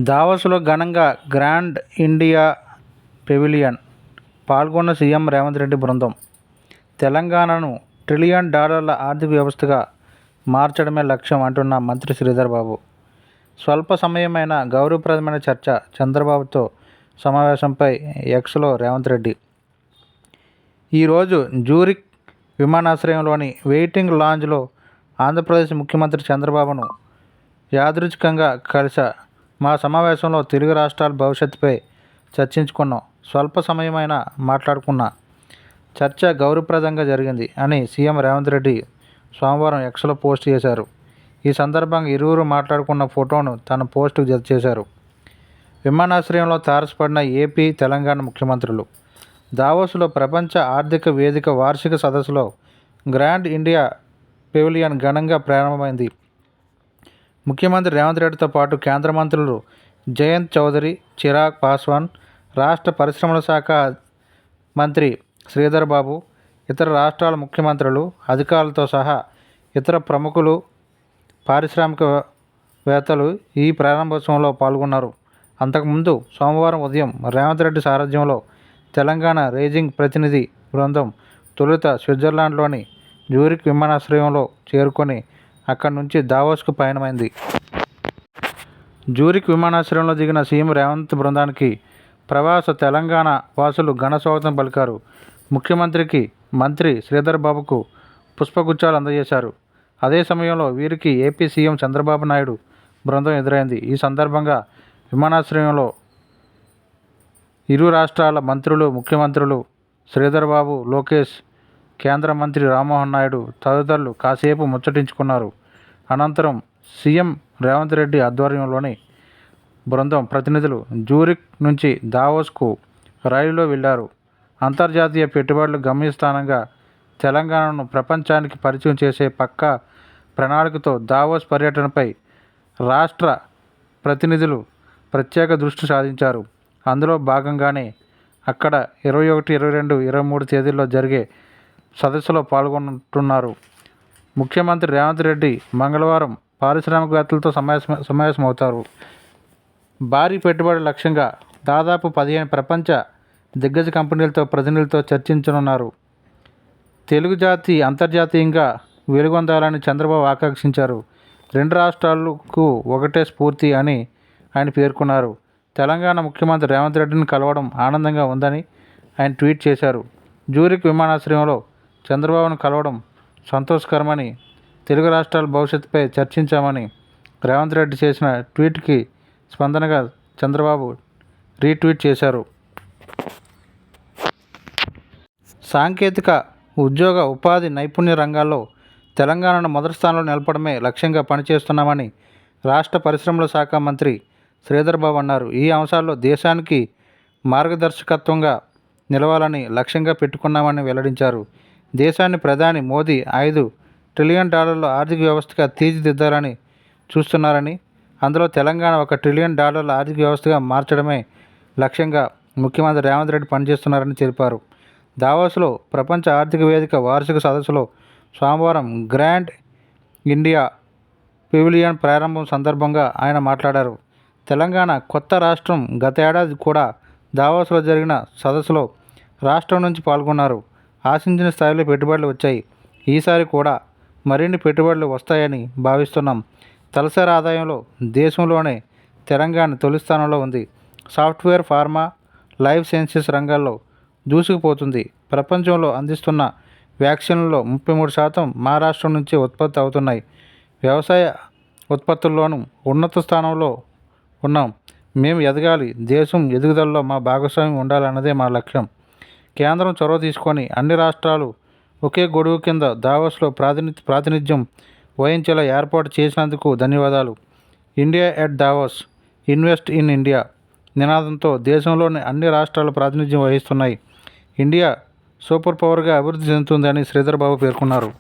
దావోస్లో ఘనంగా grand India pavilion పాల్గొన్న CM Revanth Reddy బృందం. తెలంగాణను $1 ట్రిలియన్ ఆర్థిక వ్యవస్థగా మార్చడమే లక్ష్యం అంటున్న మంత్రి శ్రీధర్ బాబు. స్వల్ప సమయమైన గౌరవప్రదమైన చర్చ చంద్రబాబుతో సమావేశంపై ఎక్స్లో రేవంత్ రెడ్డి. ఈరోజు జ్యూరిక్ విమానాశ్రయంలోని వెయిటింగ్ లాంజ్లో ఆంధ్రప్రదేశ్ ముఖ్యమంత్రి చంద్రబాబును యాదృచ్ఛికంగా కలిసా. మా సమావేశంలో తెలుగు రాష్ట్రాల భవిష్యత్తుపై చర్చించుకున్నాం. స్వల్ప సమయమైనా మాట్లాడుకున్న చర్చ గౌరవప్రదంగా జరిగింది అని సీఎం రేవంత్ రెడ్డి సోమవారం ఎక్స్లో పోస్ట్ చేశారు. ఈ సందర్భంగా ఇరువురు మాట్లాడుకున్న ఫోటోను తన పోస్టుకు జత చేశారు. విమానాశ్రయంలో తారసపడిన ఏపీ, తెలంగాణ ముఖ్యమంత్రులు. దావోస్లో ప్రపంచ ఆర్థిక వేదిక వార్షిక సదస్సులో గ్రాండ్ ఇండియా పెవిలియన్ ఘనంగా ప్రారంభమైంది. ముఖ్యమంత్రి రేవంత్ రెడ్డితో పాటు కేంద్ర మంత్రులు జయంత్ చౌదరి, చిరాగ్ పాస్వాన్, రాష్ట్ర పరిశ్రమల శాఖ మంత్రి శ్రీధర్ బాబు, ఇతర రాష్ట్రాల ముఖ్యమంత్రులు, అధికారులతో సహా ఇతర ప్రముఖులు, పారిశ్రామికవేత్తలు ఈ ప్రారంభోత్సవంలో పాల్గొన్నారు. అంతకుముందు సోమవారం ఉదయం రేవంత్ రెడ్డి సారథ్యంలో తెలంగాణ రైజింగ్ ప్రతినిధి బృందం తొలుత స్విట్జర్లాండ్లోని జ్యూరిక్ విమానాశ్రయంలో చేరుకొని అక్కడి నుంచి దావోస్కు పయనమైంది. జ్యూరిక్ విమానాశ్రయంలో దిగిన సీఎం రేవంత్ బృందానికి ప్రవాస తెలంగాణ వాసులు ఘన స్వాగతం పలికారు. ముఖ్యమంత్రికి మంత్రి శ్రీధర్ బాబుకు పుష్పగుచ్చాలు అందజేశారు. అదే సమయంలో వీరికి ఏపీ సీఎం చంద్రబాబు నాయుడు బృందం ఎదురైంది. ఈ సందర్భంగా విమానాశ్రయంలో ఇరు రాష్ట్రాల మంత్రులు, ముఖ్యమంత్రులు శ్రీధర్ బాబు, లోకేష్, కేంద్ర మంత్రి రామ్మోహన్ నాయుడు తదితరులు కాసేపు ముచ్చటించుకున్నారు. అనంతరం సీఎం రేవంత్ రెడ్డి ఆధ్వర్యంలోని బృందం ప్రతినిధులు జ్యూరిక్ నుంచి దావోస్కు రైలులో వెళ్లారు. అంతర్జాతీయ పెట్టుబడుల గమ్యస్థానంగా తెలంగాణను ప్రపంచానికి పరిచయం చేసే పక్కా ప్రణాళికతో దావోస్ పర్యటనపై రాష్ట్ర ప్రతినిధులు ప్రత్యేక దృష్టి సారించారు. అందులో భాగంగానే అక్కడ 21, 22, 23 తేదీల్లో జరిగే సదస్సులో పాల్గొంటున్నారు. ముఖ్యమంత్రి రేవంత్ రెడ్డి మంగళవారం పారిశ్రామికవేత్తలతో సమావేశమవుతారు. భారీ పెట్టుబడుల లక్ష్యంగా దాదాపు 15 ప్రపంచ దిగ్గజ కంపెనీలతో ప్రతినిధులతో చర్చించనున్నారు. తెలుగు జాతి అంతర్జాతీయంగా వెలుగొందాలని చంద్రబాబు ఆకాంక్షించారు. 2 రాష్ట్రాలకు ఒకటే స్ఫూర్తి అని ఆయన పేర్కొన్నారు. తెలంగాణ ముఖ్యమంత్రి రేవంత్ రెడ్డిని కలవడం ఆనందంగా ఉందని ఆయన ట్వీట్ చేశారు. జ్యూరిక్ విమానాశ్రయంలో చంద్రబాబును కలవడం సంతోషకరమని, తెలుగు రాష్ట్రాల భవిష్యత్తుపై చర్చించామని రేవంత్ రెడ్డి చేసిన ట్వీట్కి స్పందనగా చంద్రబాబు రీట్వీట్ చేశారు. సాంకేతిక, ఉద్యోగ, ఉపాధి, నైపుణ్య రంగాల్లో తెలంగాణను మొదటి స్థానంలో నిలపడమే లక్ష్యంగా పనిచేస్తున్నామని రాష్ట్ర పరిశ్రమల శాఖ మంత్రి శ్రీధర్ బాబు అన్నారు. ఈ అంశాల్లో దేశానికి మార్గదర్శకత్వంగా నిలవాలని లక్ష్యంగా పెట్టుకున్నామని వెల్లడించారు. దేశాన్ని ప్రధాని మోదీ $5 ట్రిలియన్ ఆర్థిక వ్యవస్థగా తీర్చిదిద్దాలని చూస్తున్నారని, అందులో తెలంగాణ $1 ట్రిలియన్ ఆర్థిక వ్యవస్థగా మార్చడమే లక్ష్యంగా ముఖ్యమంత్రి రేవంత్ రెడ్డి పనిచేస్తున్నారని తెలిపారు. దావోస్లో ప్రపంచ ఆర్థిక వేదిక వార్షిక సదస్సులో సోమవారం గ్రాండ్ ఇండియా పెవిలియన్ ప్రారంభం సందర్భంగా ఆయన మాట్లాడారు. తెలంగాణ కొత్త రాష్ట్రం. గత ఏడాది కూడా దావోస్లో జరిగిన సదస్సులో రాష్ట్రం నుంచి పాల్గొన్నారు. ఆశించిన స్థాయిలో పెట్టుబడులు వచ్చాయి. ఈసారి కూడా మరిన్ని పెట్టుబడులు వస్తాయని భావిస్తున్నాం. తలసరి ఆదాయంలో దేశంలోనే తెలంగాణ తొలి స్థానంలో ఉంది. సాఫ్ట్వేర్, ఫార్మా, లైఫ్ సైన్సెస్ రంగాల్లో దూసుకుపోతుంది. ప్రపంచంలో అందిస్తున్న వ్యాక్సిన్లలో 33% మా రాష్ట్రం నుంచే ఉత్పత్తి అవుతున్నాయి. వ్యవసాయ ఉత్పత్తుల్లోనూ ఉన్నత స్థానంలో ఉన్నాం. మేము ఎదగాలి. దేశం ఎదుగుదలలో మా భాగస్వామ్యం ఉండాలన్నదే మా లక్ష్యం. కేంద్రం చొరవ తీసుకొని అన్ని రాష్ట్రాలు ఒకే గొడుగు కింద దావోస్లో ప్రాతినిధ్యం వహించేలా ఏర్పాటు చేసినందుకు ధన్యవాదాలు. India at Davos, invest in India నినాదంతో దేశంలోని అన్ని రాష్ట్రాలు ప్రాతినిధ్యం వహిస్తున్నాయి. ఇండియా సూపర్ పవర్గా అభివృద్ధి చెందుతుందని శ్రీధర్ బాబు పేర్కొన్నారు.